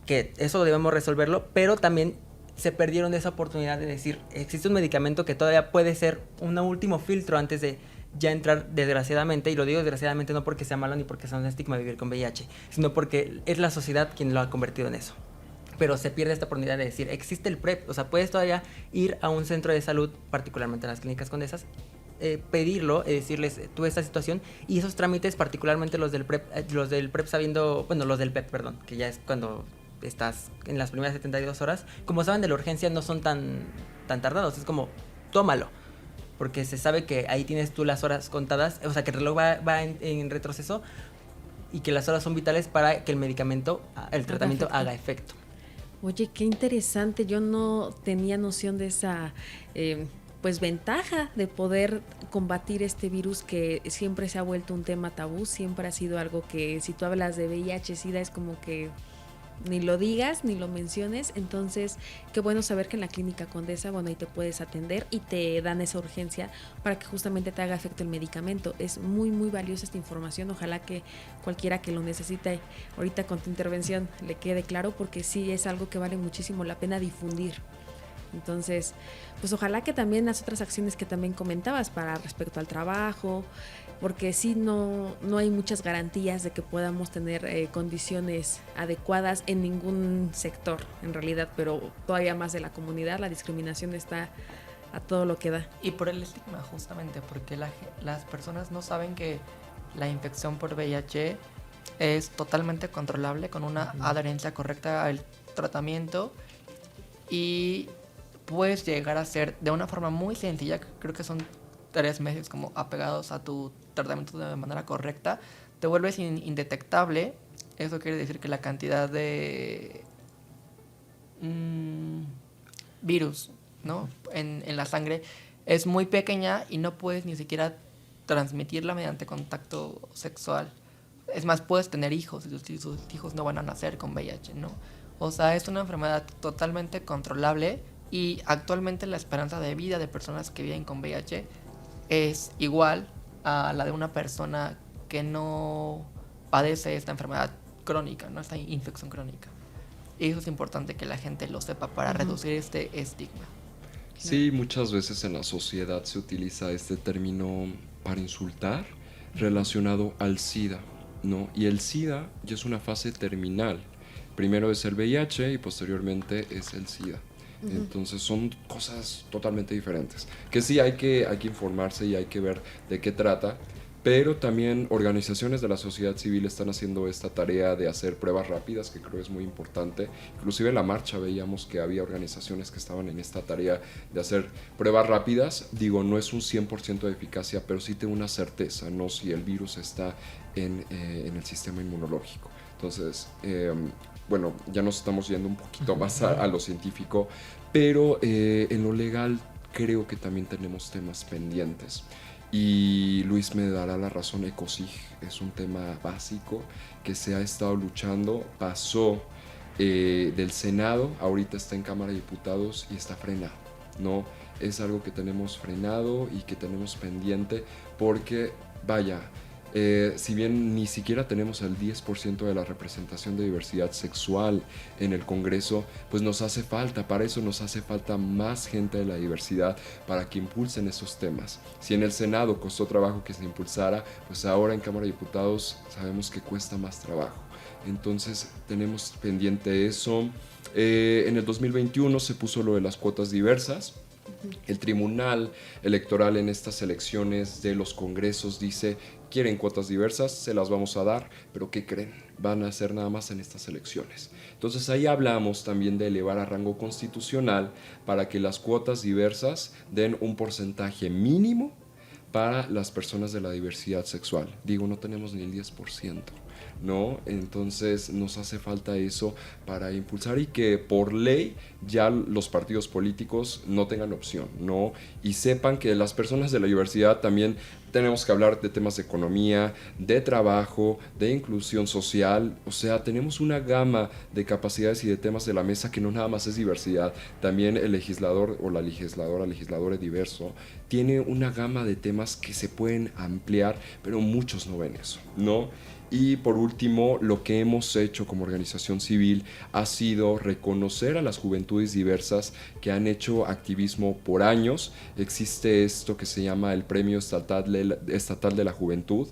que eso debemos resolverlo, pero también se perdieron esa oportunidad de decir, existe un medicamento que todavía puede ser un último filtro antes de ya entrar, desgraciadamente, y lo digo desgraciadamente no porque sea malo ni porque sea un estigma vivir con VIH, sino porque es la sociedad quien lo ha convertido en eso. Pero se pierde esta oportunidad de decir, existe el PrEP, o sea, puedes todavía ir a un centro de salud, particularmente a las clínicas Condesas, pedirlo, decirles, tuve esta situación, y esos trámites, particularmente los del PrEP sabiendo, bueno, los del PEP, perdón, que ya es cuando estás en las primeras 72 horas, como saben de la urgencia, no son tan tardados, es como, tómalo, porque se sabe que ahí tienes tú las horas contadas, o sea, que el reloj va en retroceso y que las horas son vitales para que el medicamento, el tratamiento haga efecto. Oye, qué interesante, yo no tenía noción de esa pues ventaja de poder combatir este virus que siempre se ha vuelto un tema tabú, siempre ha sido algo que si tú hablas de VIH, SIDA es como que ni lo digas, ni lo menciones. Entonces, qué bueno saber que en la clínica Condesa, bueno, ahí te puedes atender y te dan esa urgencia para que justamente te haga efecto el medicamento. Es muy, muy valiosa esta información. Ojalá que cualquiera que lo necesite ahorita con tu intervención le quede claro, porque sí es algo que vale muchísimo la pena difundir. Entonces, pues ojalá que también las otras acciones que también comentabas para respecto al trabajo, porque sí no hay muchas garantías de que podamos tener condiciones adecuadas en ningún sector en realidad, pero todavía más de la comunidad, la discriminación está a todo lo que da. Y por el estigma justamente, porque las personas no saben que la infección por VIH es totalmente controlable con una adherencia correcta al tratamiento y puedes llegar a ser de una forma muy sencilla, creo que son 3 meses como apegados a tu tratamiento de manera correcta, te vuelves indetectable. Eso quiere decir que la cantidad de virus, ¿no?, en la sangre es muy pequeña y no puedes ni siquiera transmitirla mediante contacto sexual. Es más, puedes tener hijos y tus hijos no van a nacer con VIH, ¿no? O sea, es una enfermedad totalmente controlable y actualmente la esperanza de vida de personas que viven con VIH es igual a la de una persona que no padece esta enfermedad crónica, ¿no?, esta infección crónica. Y eso es importante que la gente lo sepa para reducir este estigma. Sí, muchas veces en la sociedad se utiliza este término para insultar relacionado al SIDA, ¿no? Y el SIDA ya es una fase terminal. Primero es el VIH y posteriormente es el SIDA. Entonces son cosas totalmente diferentes. Que sí hay que informarse y hay que ver de qué trata, pero también organizaciones de la sociedad civil están haciendo esta tarea de hacer pruebas rápidas, que creo es muy importante. Inclusive en la marcha veíamos que había organizaciones que estaban en esta tarea de hacer pruebas rápidas. Digo, no es un 100% de eficacia, pero sí tengo una certeza, ¿no? Si el virus está en el sistema inmunológico. Entonces, bueno, ya nos estamos yendo un poquito más a lo científico, pero en lo legal creo que también tenemos temas pendientes. Y Luis me dará la razón, ECOSIG es un tema básico que se ha estado luchando, pasó del Senado, ahorita está en Cámara de Diputados y está frenado, ¿no? Es algo que tenemos frenado y que tenemos pendiente porque, vaya, si bien ni siquiera tenemos el 10% de la representación de diversidad sexual en el Congreso, pues nos hace falta, para eso nos hace falta más gente de la diversidad para que impulsen esos temas. Si en el Senado costó trabajo que se impulsara, pues ahora en Cámara de Diputados sabemos que cuesta más trabajo. Entonces tenemos pendiente eso. En el 2021 se puso lo de las cuotas diversas. El Tribunal Electoral en estas elecciones de los congresos dice: quieren cuotas diversas, se las vamos a dar, pero ¿qué creen? Van a ser nada más en estas elecciones. Entonces ahí hablamos también de elevar a rango constitucional para que las cuotas diversas den un porcentaje mínimo para las personas de la diversidad sexual. Digo, no tenemos ni el 10%. ¿No? Entonces nos hace falta eso para impulsar y que por ley ya los partidos políticos no tengan opción, ¿no? Y sepan que las personas de la diversidad también tenemos que hablar de temas de economía, de trabajo, de inclusión social. O sea, tenemos una gama de capacidades y de temas de la mesa que no nada más es diversidad. También el legislador o la legislador diverso tiene una gama de temas que se pueden ampliar, pero muchos no ven eso, ¿no? Y por último, lo que hemos hecho como organización civil ha sido reconocer a las juventudes diversas que han hecho activismo por años. Existe esto que se llama el Premio Estatal de la Juventud.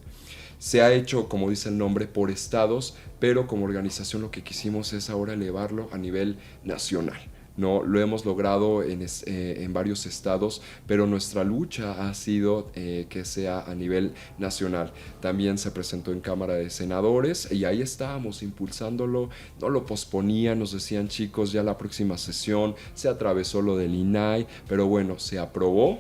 Se ha hecho, como dice el nombre, por estados, pero como organización lo que quisimos es ahora elevarlo a nivel nacional. No, lo hemos logrado en varios estados, pero nuestra lucha ha sido que sea a nivel nacional. También se presentó en Cámara de Senadores y ahí estábamos impulsándolo. No lo posponían, nos decían: chicos, ya la próxima sesión. Se atravesó lo del INAI, pero bueno, se aprobó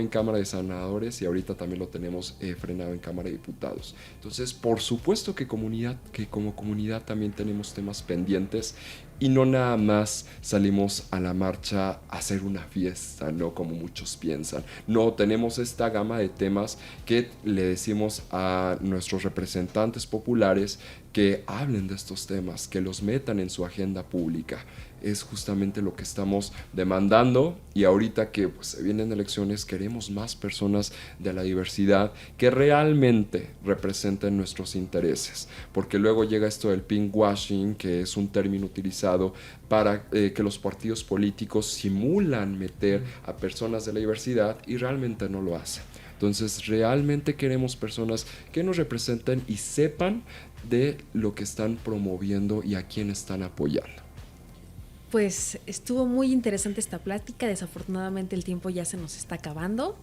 en Cámara de Senadores y ahorita también lo tenemos frenado en Cámara de Diputados. Entonces, por supuesto que como comunidad también tenemos temas pendientes. Y no nada más salimos a la marcha a hacer una fiesta, ¿no? Como muchos piensan. No, tenemos esta gama de temas que le decimos a nuestros representantes populares que hablen de estos temas, que los metan en su agenda pública. Es justamente lo que estamos demandando y ahorita que pues, se vienen elecciones queremos más personas de la diversidad que realmente representen nuestros intereses, porque luego llega esto del pinkwashing, que es un término utilizado para que los partidos políticos simulan meter a personas de la diversidad y realmente no lo hacen. Entonces realmente queremos personas que nos representen y sepan de lo que están promoviendo y a quién están apoyando. Pues estuvo muy interesante esta plática. Desafortunadamente el tiempo ya se nos está acabando,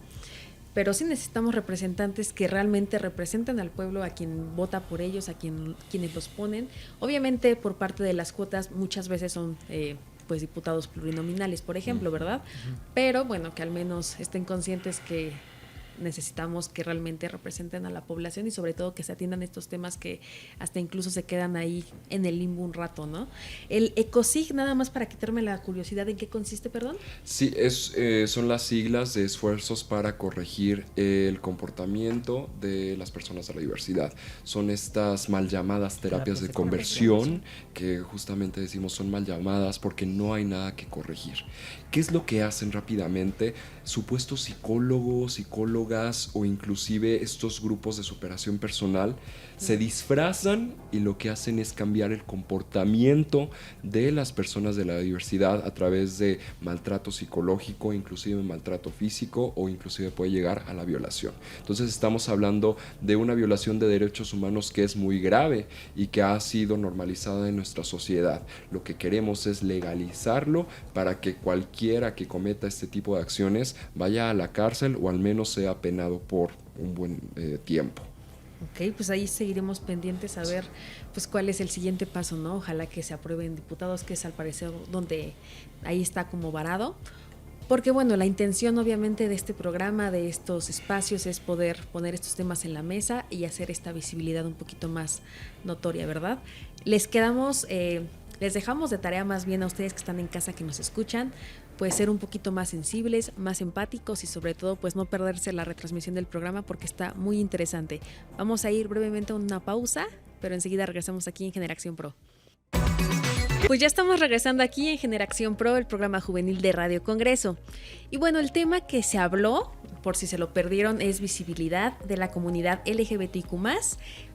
pero sí necesitamos representantes que realmente representen al pueblo, a quien vota por ellos, a quienes los ponen. Obviamente por parte de las cuotas muchas veces son pues diputados plurinominales, por ejemplo, ¿verdad? Pero bueno, que al menos estén conscientes que necesitamos que realmente representen a la población y sobre todo que se atiendan estos temas que hasta incluso se quedan ahí en el limbo un rato, ¿no? El ECOSIG, nada más para quitarme la curiosidad, ¿en qué consiste, perdón? Sí, son las siglas de esfuerzos para corregir el comportamiento de las personas de la diversidad. Son estas mal llamadas terapias de conversión, que justamente decimos son mal llamadas porque no hay nada que corregir. ¿Qué es lo que hacen rápidamente? Supuestos psicólogos psicólogas o inclusive estos grupos de superación personal se disfrazan y lo que hacen es cambiar el comportamiento de las personas de la diversidad a través de maltrato psicológico, inclusive maltrato físico o inclusive puede llegar a la violación. Entonces estamos hablando de una violación de derechos humanos que es muy grave y que ha sido normalizada en nuestra sociedad. Lo que queremos es legalizarlo para que cualquiera que cometa este tipo de acciones vaya a la cárcel o al menos sea penado por un buen tiempo. Ok, pues ahí seguiremos pendientes a ver pues cuál es el siguiente paso, ¿no? Ojalá que se aprueben diputados, que es al parecer donde ahí está como varado. Porque bueno, la intención obviamente de este programa, de estos espacios, es poder poner estos temas en la mesa y hacer esta visibilidad un poquito más notoria, ¿verdad? Les dejamos de tarea más bien a ustedes que están en casa, que nos escuchan, pues ser un poquito más sensibles, más empáticos y sobre todo pues no perderse la retransmisión del programa porque está muy interesante. Vamos a ir brevemente a una pausa, pero enseguida regresamos aquí en Generación Pro. Pues ya estamos regresando aquí en Generación Pro, el programa juvenil de Radio Congreso. Y bueno, el tema que se habló, por si se lo perdieron, es visibilidad de la comunidad LGBTQ+.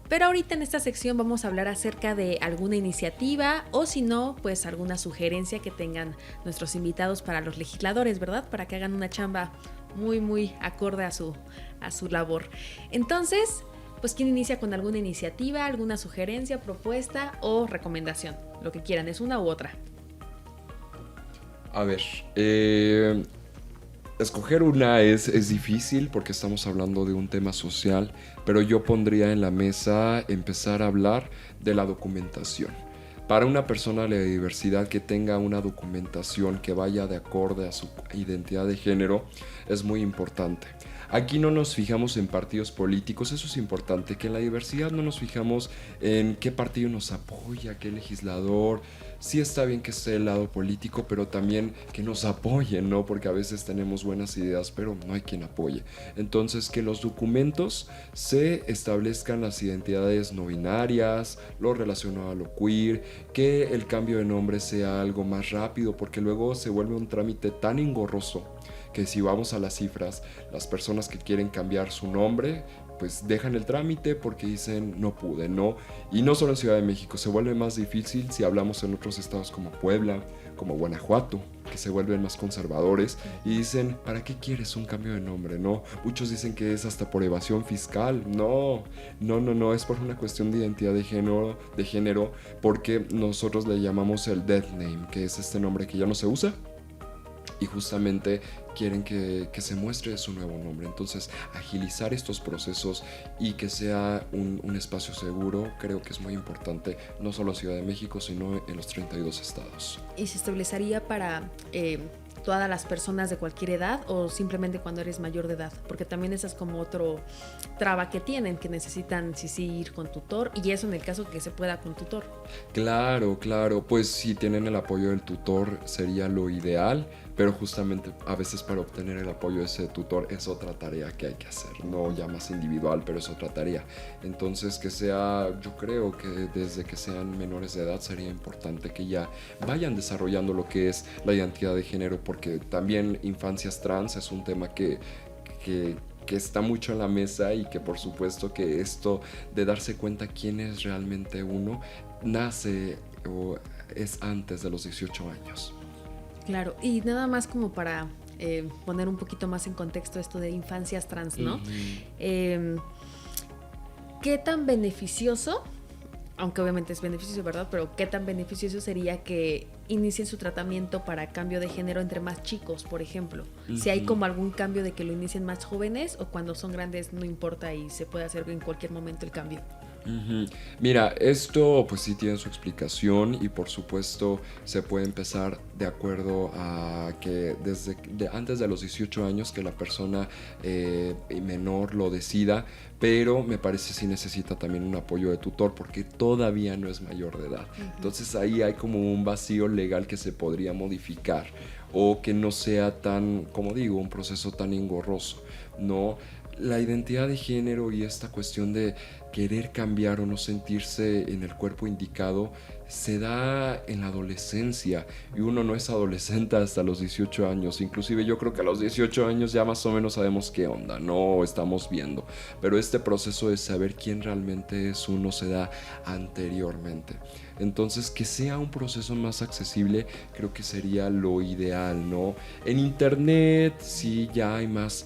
Pero ahorita en esta sección vamos a hablar acerca de alguna iniciativa o si no, pues alguna sugerencia que tengan nuestros invitados para los legisladores, ¿verdad? Para que hagan una chamba muy, muy acorde a su labor. Entonces, pues ¿quién inicia con alguna iniciativa, alguna sugerencia, propuesta o recomendación? Lo que quieran, es una u otra. A ver, escoger una es difícil porque estamos hablando de un tema social, pero yo pondría en la mesa empezar a hablar de la documentación. Para una persona de la diversidad que tenga una documentación que vaya de acorde a su identidad de género es muy importante. Aquí no nos fijamos en partidos políticos, eso es importante, que en la diversidad no nos fijamos en qué partido nos apoya, qué legislador. Sí está bien que esté el lado político, pero también que nos apoyen, ¿no? Porque a veces tenemos buenas ideas, pero no hay quien apoye. Entonces, que los documentos se establezcan las identidades no binarias, lo relacionado a lo queer, que el cambio de nombre sea algo más rápido, porque luego se vuelve un trámite tan engorroso que si vamos a las cifras, las personas que quieren cambiar su nombre pues dejan el trámite porque dicen no pude, ¿no? Y no solo en Ciudad de México, se vuelve más difícil si hablamos en otros estados como Puebla, como Guanajuato, que se vuelven más conservadores y dicen, ¿para qué quieres un cambio de nombre, no? Muchos dicen que es hasta por evasión fiscal. No, es por una cuestión de identidad de género, porque nosotros le llamamos el dead name, que es este nombre que ya no se usa y justamente quieren que se muestre su nuevo nombre. Entonces, agilizar estos procesos y que sea un espacio seguro, creo que es muy importante, no solo en Ciudad de México, sino en los 32 estados. ¿Y se establecería para todas las personas de cualquier edad o simplemente cuando eres mayor de edad? Porque también esa es como otro traba que tienen, que necesitan sí ir con tutor, y eso en el caso que se pueda con tutor. Claro, pues si tienen el apoyo del tutor sería lo ideal, pero justamente a veces para obtener el apoyo de ese tutor es otra tarea que hay que hacer, no ya más individual, pero es otra tarea. Entonces que sea, yo creo que desde que sean menores de edad sería importante que ya vayan desarrollando lo que es la identidad de género, porque también infancias trans es un tema que está mucho en la mesa y que por supuesto que esto de darse cuenta quién es realmente uno nace o es antes de los 18 años. Claro, y nada más como para poner un poquito más en contexto esto de infancias trans, ¿no? Uh-huh. ¿Qué tan beneficioso, aunque obviamente es beneficioso, ¿verdad? Pero ¿qué tan beneficioso sería que inicien su tratamiento para cambio de género entre más chicos, por ejemplo? Uh-huh. Si hay como algún cambio de que lo inicien más jóvenes o cuando son grandes no importa y se puede hacer en cualquier momento el cambio. Uh-huh. Mira, esto pues sí tiene su explicación y por supuesto se puede empezar de acuerdo a que antes de los 18 años que la persona menor lo decida, pero me parece sí necesita también un apoyo de tutor porque todavía no es mayor de edad. Uh-huh. Entonces ahí hay como un vacío legal que se podría modificar o que no sea tan, como digo, un proceso tan engorroso, ¿no? La identidad de género y esta cuestión de querer cambiar o no sentirse en el cuerpo indicado se da en la adolescencia y uno no es adolescente hasta los 18 años. Inclusive yo creo que a los 18 años ya más o menos sabemos qué onda, no estamos viendo. Pero este proceso de saber quién realmente es uno se da anteriormente. Entonces, que sea un proceso más accesible creo que sería lo ideal, ¿no? En internet sí ya hay más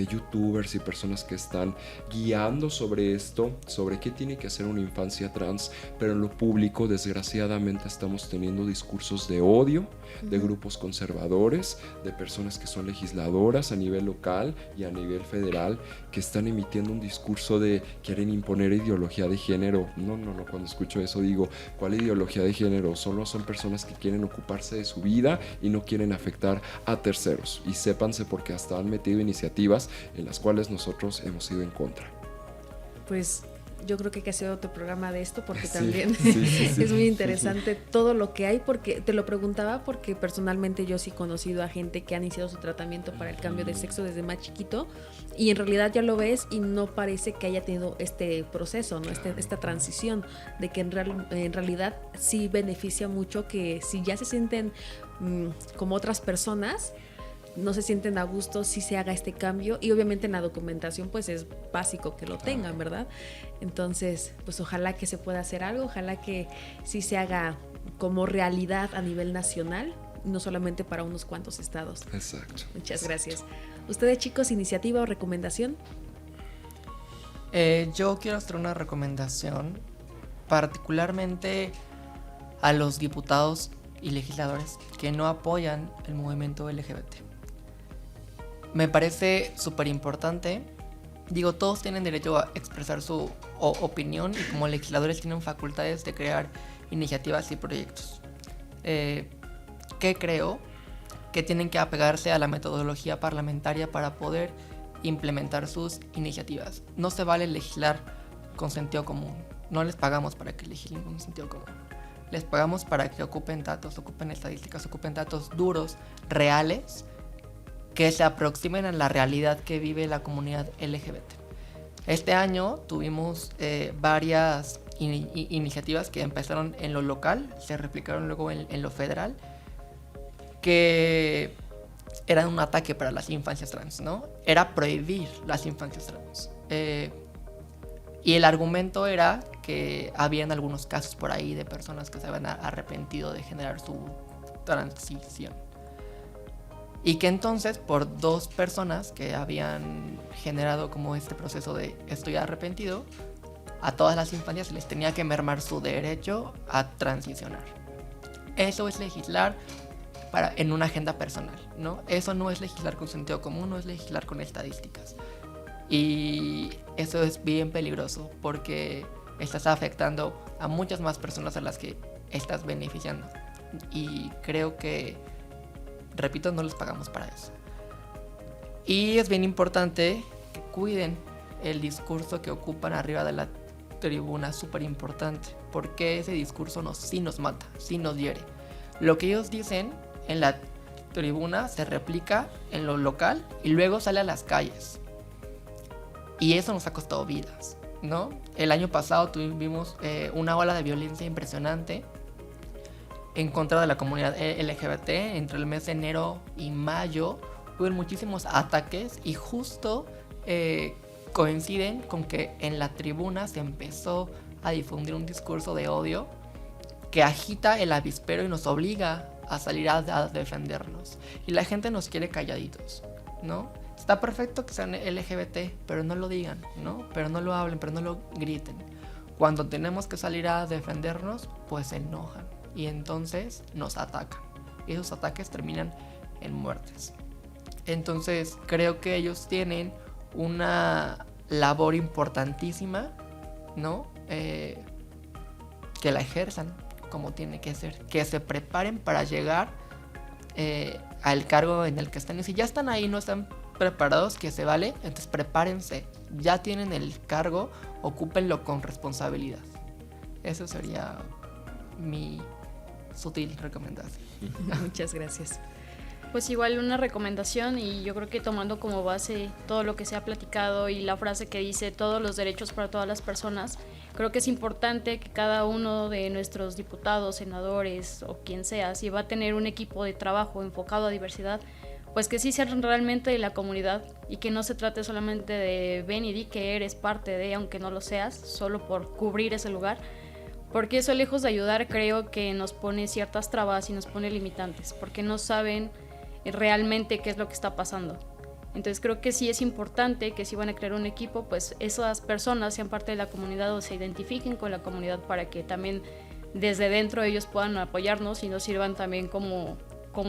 youtubers y personas que están guiando sobre esto, sobre qué tiene que hacer una infancia trans, pero en lo público desgraciadamente estamos teniendo discursos de odio de grupos conservadores, de personas que son legisladoras a nivel local y a nivel federal, que están emitiendo un discurso de quieren imponer ideología de género. No, cuando escucho eso digo, ¿cuál ideología de género? Solo son personas que quieren ocuparse de su vida y no quieren afectar a terceros. Y sépanse porque hasta han metido iniciativas en las cuales nosotros hemos ido en contra. Pues yo creo que hay que hacer otro programa de esto porque Sí, también sí, es muy interesante todo lo que hay, porque te lo preguntaba porque personalmente yo sí he conocido a gente que ha iniciado su tratamiento para el cambio de sexo desde más chiquito y en realidad ya lo ves y no parece que haya tenido este proceso, ¿no? Esta transición de que en realidad sí beneficia mucho, que si ya se sienten como otras personas, no se sienten a gusto si se haga este cambio, y obviamente en la documentación pues es básico que lo tengan, ¿verdad? Entonces pues ojalá que se pueda hacer algo, ojalá que sí se haga como realidad a nivel nacional, no solamente para unos cuantos estados. Exacto. Muchas gracias. ¿Ustedes, chicos, iniciativa o recomendación? Yo quiero hacer una recomendación particularmente a los diputados y legisladores que no apoyan el movimiento LGBT. Me parece súper importante. Digo, todos tienen derecho a expresar su opinión y como legisladores tienen facultades de crear iniciativas y proyectos. Que creo que tienen que apegarse a la metodología parlamentaria para poder implementar sus iniciativas. No se vale legislar con sentido común. No les pagamos para que legislen con sentido común. Les pagamos para que ocupen datos, ocupen estadísticas, ocupen datos duros, reales, que se aproximen a la realidad que vive la comunidad LGBT. Este año tuvimos varias iniciativas que empezaron en lo local, se replicaron luego en lo federal, que eran un ataque para las infancias trans, ¿no? Era prohibir las infancias trans. Y el argumento era que habían algunos casos por ahí de personas que se habían arrepentido de generar su transición. Y que entonces por dos personas que habían generado como este proceso de estoy arrepentido, a todas las infancias se les tenía que mermar su derecho a transicionar. Eso es legislar en una agenda personal, ¿no? Eso no es legislar con sentido común, no es legislar con estadísticas. Y eso es bien peligroso porque estás afectando a muchas más personas a las que estás beneficiando. Y creo que, repito, no les pagamos para eso. Y es bien importante que cuiden el discurso que ocupan arriba de la tribuna, súper importante, porque ese discurso sí nos mata, sí nos hiere. Lo que ellos dicen en la tribuna se replica en lo local y luego sale a las calles. Y eso nos ha costado vidas, ¿no? El año pasado tuvimos una ola de violencia impresionante en contra de la comunidad LGBT. Entre el mes de enero y mayo hubo muchísimos ataques y justo coinciden con que en la tribuna se empezó a difundir un discurso de odio que agita el avispero y nos obliga a salir a defendernos. Y la gente nos quiere calladitos, ¿no? Está perfecto que sean LGBT, pero no lo digan, ¿no? Pero no lo hablen, pero no lo griten. Cuando tenemos que salir a defendernos, pues se enojan y entonces nos atacan. Y esos ataques terminan en muertes. Entonces creo que ellos tienen una labor importantísima, ¿no? Que la ejerzan como tiene que ser, que se preparen para llegar al cargo en el que están. Y si ya están ahí, no están preparados, que se vale, entonces prepárense, ya tienen el cargo, ocúpenlo con responsabilidad. Eso sería mi sutil recomendación. Muchas gracias. Pues igual una recomendación, y yo creo que tomando como base todo lo que se ha platicado y la frase que dice todos los derechos para todas las personas, creo que es importante que cada uno de nuestros diputados, senadores o quien sea, si va a tener un equipo de trabajo enfocado a diversidad, pues que sí sean realmente de la comunidad y que no se trate solamente de ven y di que eres parte de, aunque no lo seas, solo por cubrir ese lugar, porque eso, lejos de ayudar, creo que nos pone ciertas trabas y nos pone limitantes, porque no saben realmente qué es lo que está pasando. Entonces creo que sí es importante que si van a crear un equipo, pues esas personas sean parte de la comunidad o se identifiquen con la comunidad para que también desde dentro ellos puedan apoyarnos y nos sirvan también como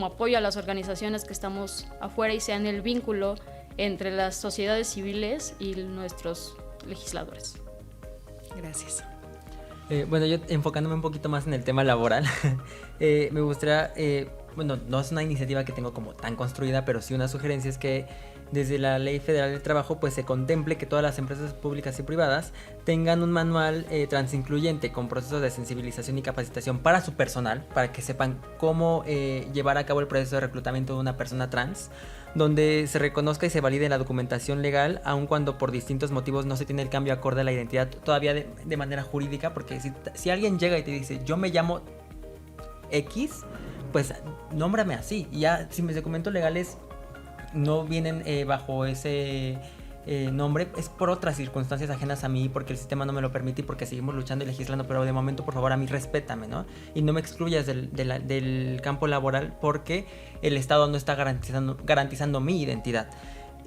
apoyo a las organizaciones que estamos afuera y sean el vínculo entre las sociedades civiles y nuestros legisladores. Gracias. Bueno, yo enfocándome un poquito más en el tema laboral, me gustaría, bueno, no es una iniciativa que tengo como tan construida, pero sí una sugerencia es que desde la Ley Federal del Trabajo pues se contemple que todas las empresas públicas y privadas tengan un manual transincluyente con procesos de sensibilización y capacitación para su personal, para que sepan cómo llevar a cabo el proceso de reclutamiento de una persona trans, donde se reconozca y se valide la documentación legal, aun cuando por distintos motivos no se tiene el cambio acorde a la identidad todavía de manera jurídica, porque si alguien llega y te dice yo me llamo X, pues nómbrame así, y ya si mis documentos legales no vienen bajo ese nombre, es por otras circunstancias ajenas a mí, porque el sistema no me lo permite y porque seguimos luchando y legislando, pero de momento por favor a mí respétame, ¿no? Y no me excluyas del campo laboral porque el Estado no está garantizando mi identidad.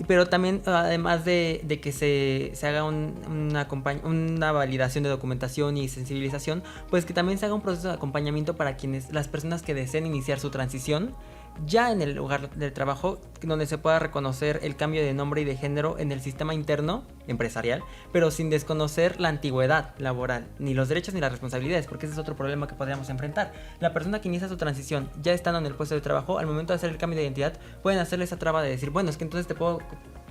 Pero también, además de que se haga una validación de documentación y sensibilización, pues que también se haga un proceso de acompañamiento para las personas que deseen iniciar su transición ya en el lugar del trabajo, donde se pueda reconocer el cambio de nombre y de género en el sistema interno empresarial, pero sin desconocer la antigüedad laboral, ni los derechos ni las responsabilidades, porque ese es otro problema que podríamos enfrentar. La persona que inicia su transición ya estando en el puesto de trabajo, al momento de hacer el cambio de identidad, pueden hacerle esa traba de decir, bueno, es que entonces te puedo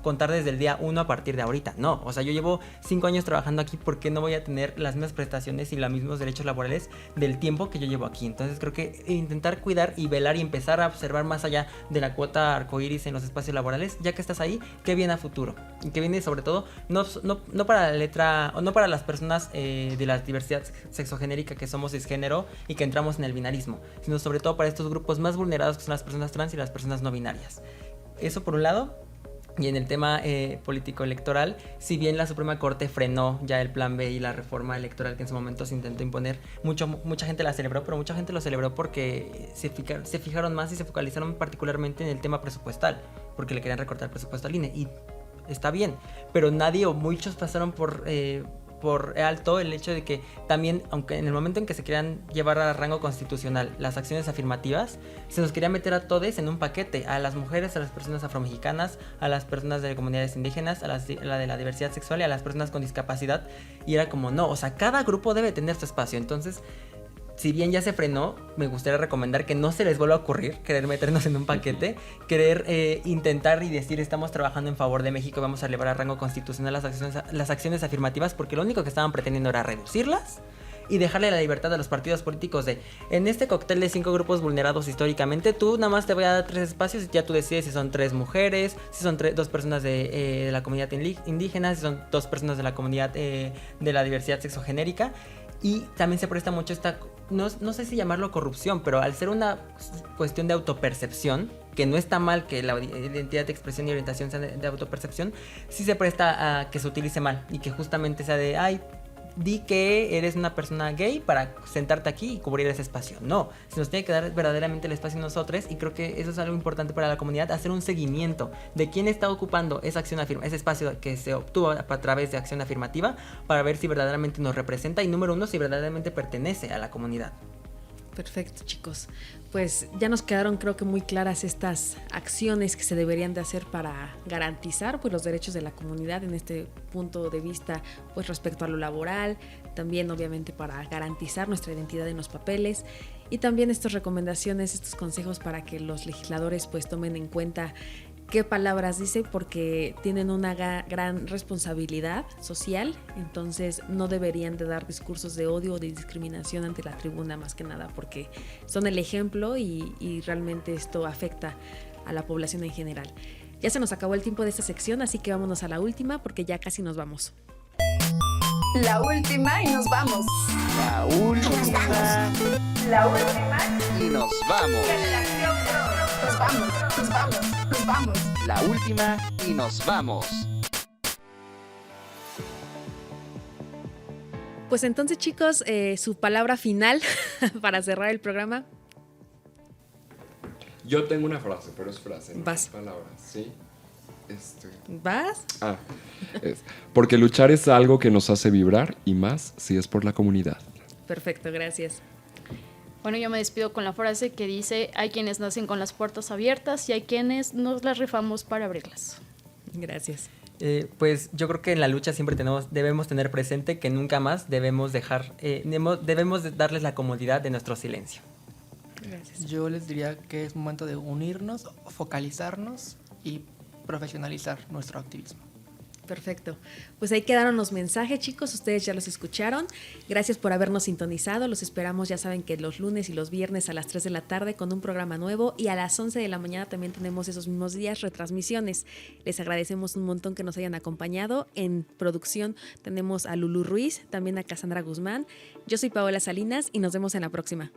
contar desde el día 1 a partir de ahorita. No, o sea, yo llevo 5 años trabajando aquí, ¿por qué no voy a tener las mismas prestaciones y los mismos derechos laborales del tiempo que yo llevo aquí? Entonces creo que intentar cuidar y velar y empezar a observar más allá de la cuota arcoíris en los espacios laborales, ya que estás ahí, ¿qué viene a futuro? Y que viene sobre todo, no para la letra, o no para las personas de la diversidad sexogenérica que somos cisgénero y que entramos en el binarismo, sino sobre todo para estos grupos más vulnerados que son las personas trans y las personas no binarias. Eso por un lado. Y en el tema político-electoral, si bien la Suprema Corte frenó ya el Plan B y la reforma electoral que en su momento se intentó imponer, mucha gente la celebró, pero mucha gente lo celebró porque se fijaron más y se focalizaron particularmente en el tema presupuestal, porque le querían recortar el presupuesto al INE. Y está bien, pero nadie o muchos pasaron por alto el hecho de que también, aunque en el momento en que se querían llevar a rango constitucional las acciones afirmativas, se nos quería meter a todos en un paquete, a las mujeres, a las personas afromexicanas, a las personas de comunidades indígenas, a la de la diversidad sexual y a las personas con discapacidad, y era como no, o sea, cada grupo debe tener su espacio. Entonces, si bien ya se frenó, me gustaría recomendar que no se les vuelva a ocurrir querer meternos en un paquete, querer intentar y decir estamos trabajando en favor de México, vamos a elevar a rango constitucional las acciones afirmativas, porque lo único que estaban pretendiendo era reducirlas y dejarle la libertad a los partidos políticos de, en este cóctel de 5 grupos vulnerados históricamente, tú nada más te voy a dar 3 espacios y ya tú decides si son 3 mujeres, si son 2 personas de la comunidad indígena, si son 2 personas de la comunidad de la diversidad sexogenérica. Y también se presta mucho esta, no sé si llamarlo corrupción, pero al ser una cuestión de autopercepción, que no está mal que la identidad de expresión y orientación sea de autopercepción, sí se presta a que se utilice mal y que justamente sea de, ay, di que eres una persona gay para sentarte aquí y cubrir ese espacio. No, se nos tiene que dar verdaderamente el espacio a nosotros, y creo que eso es algo importante para la comunidad, hacer un seguimiento de quién está ocupando esa acción ese espacio que se obtuvo a través de acción afirmativa, para ver si verdaderamente nos representa y número 1, si verdaderamente pertenece a la comunidad. Perfecto, chicos. Pues ya nos quedaron, creo que muy claras estas acciones que se deberían de hacer para garantizar pues los derechos de la comunidad en este punto de vista, pues respecto a lo laboral, también obviamente para garantizar nuestra identidad en los papeles, y también estas recomendaciones, estos consejos para que los legisladores pues tomen en cuenta qué palabras dice, porque tienen una gran responsabilidad social. Entonces no deberían de dar discursos de odio o de discriminación ante la tribuna, más que nada porque son el ejemplo y realmente esto afecta a la población en general. Ya se nos acabó el tiempo de esta sección, así que vámonos a la última porque ya casi nos vamos. La última y nos vamos. La última. La última Y nos vamos. nos vamos, nos vamos, nos vamos. La última y nos vamos. Pues entonces, chicos, su palabra final para cerrar el programa. Yo tengo una frase, pero es frase, no Vas. es palabras, ¿sí? ¿Vas? Porque luchar es algo que nos hace vibrar y más si es por la comunidad. Perfecto, gracias. Bueno, yo me despido con la frase que dice, hay quienes nacen con las puertas abiertas y hay quienes nos las rifamos para abrirlas. Gracias. Pues yo creo que en la lucha siempre debemos tener presente que nunca más debemos darles la comodidad de nuestro silencio. Gracias. Yo les diría que es momento de unirnos, focalizarnos y profesionalizar nuestro activismo. Perfecto. Pues ahí quedaron los mensajes, chicos. Ustedes ya los escucharon. Gracias por habernos sintonizado. Los esperamos, ya saben que los lunes y los viernes a las 3 de la tarde con un programa nuevo y a las 11 de la mañana también tenemos esos mismos días retransmisiones. Les agradecemos un montón que nos hayan acompañado. En producción tenemos a Lulu Ruiz, también a Cassandra Guzmán. Yo soy Paola Salinas y nos vemos en la próxima.